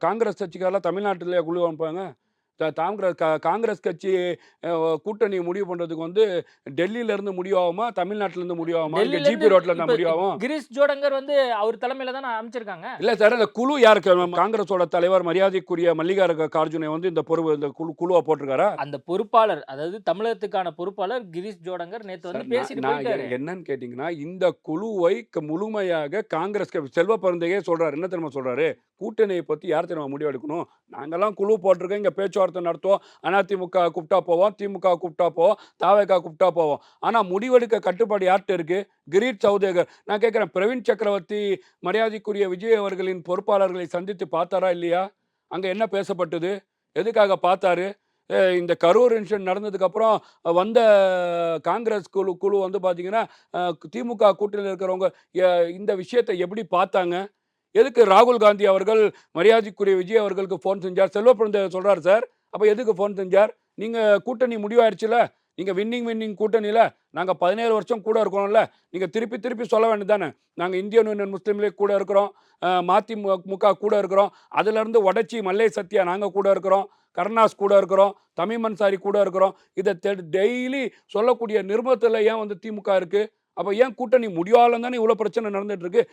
காங்கிரஸ் கட்சிக்காரெல்லாம் தமிழ்நாட்டிலேயே குழு அமைப்பாங்க? காங்கிரஸ் கட்சி கூட்டணி முடிவு பண்றதுக்கு வந்து டெல்லியில இருந்து முடிவாகுமா? தமிழ்நாட்டில இருந்து முடிவாகுமா? இங்க டெல்லில இருந்து ஜிபி ரோட்ல இருந்தா இப்ப முடிவாகும்? கிரீஷ் ஜோடங்கர் வந்து அவர் தலைமையில தான அமைச்சிருக்காங்க. இல்ல சார். அந்த குழு யாருக்கு? காங்கிரஸோட தலைவர் மரியாதைக்குரிய மல்லிகார்ஜுன கார்ஜுனை வந்து இந்த குழுவா போட்டிருக்காரா? அந்த பொறுப்பாளர், அதாவது தமிழகத்துக்கான பொறுப்பாளர் கிரீஷ் ஜோடங்கர் நேத்து வந்து சார் நான் பேசிட்டு நான் போயிட்டாரு. என்னன்னு கேட்டீங்கன்னா, இந்த குழுவை முழுமையாக செல்வ பெருந்தகையே சொல்றாரு. என்ன தெரியுமா சொல்றாரு? கூட்டணிய பத்தி யார் தெரியுமா முடிவெடுக்கணும்? நாங்கலாம் குழு போட்டிருக்கோம். இங்க பேச்சுவார்த்தை நடத்துவோம். அதிமுக கூப்பிட்டா போவோம். திமுக கூப்பிட்டா போவோம். தாவேகா கூப்பிட்டா போவோம். ஆனா முடிவெடுக்க கட்டுப்பாடு யார்ட்ட இருக்கு? கிரீஷ் சௌதேகர். நான் கேட்கிறேன், பிரவீன் சக்கரவர்த்தி மரியாதைக்குரிய விஜய் அவர்களின் பொறுப்பாளர்களை சந்தித்து பார்த்தாரா? இல்லையா? அங்க என்ன பேசப்பட்டது? எதுக்காக பார்த்தாரு? இந்த கரூர் இன்சிடென்ட் நடந்ததுக்கு அப்புறம் வந்த காங்கிரஸ் குழு வந்து பார்த்தீங்கன்னா, திமுக கூட்டணியில இருக்கிறவங்க இந்த விஷயத்த எப்படி பார்த்தாங்க? எதுக்கு ராகுல் காந்தி அவர்கள் மரியாதைக்குரிய விஜய் அவர்களுக்கு ஃபோன் செஞ்சார்? செல்வ பெருந்தகை சொல்றாரு சார். அப்ப எதுக்கு ஃபோன் செஞ்சார்? நீங்க கூட்டணி முடிவாயிருச்சுல்ல. நீங்க வின்னிங் கூட்டணியில நாங்க 17 வருஷம் கூட இருக்கிறோம்ல. நீங்க திருப்பி திருப்பி சொல்ல வேண்டியது தானே. நாங்க இந்தியன் யூனியன் முஸ்லீம் லீக் கூட இருக்கிறோம். மதிமுக கூட இருக்கிறோம். அதிலிருந்து உடைச்சி மல்லை சத்யா நாங்க கூட இருக்கிறோம். கருணாஸ் கூட இருக்கிறோம். தமீம் அன்சாரி கூட இருக்கிறோம். இத டெய்லி சொல்லக்கூடிய நிர்பந்தத்துல ஏன் வந்து திமுக இருக்கு? அப்ப ஏன் கூட்டணி முடிவால தானே இவ்வளவு பிரச்சனை நடந்துட்டு இருக்கு?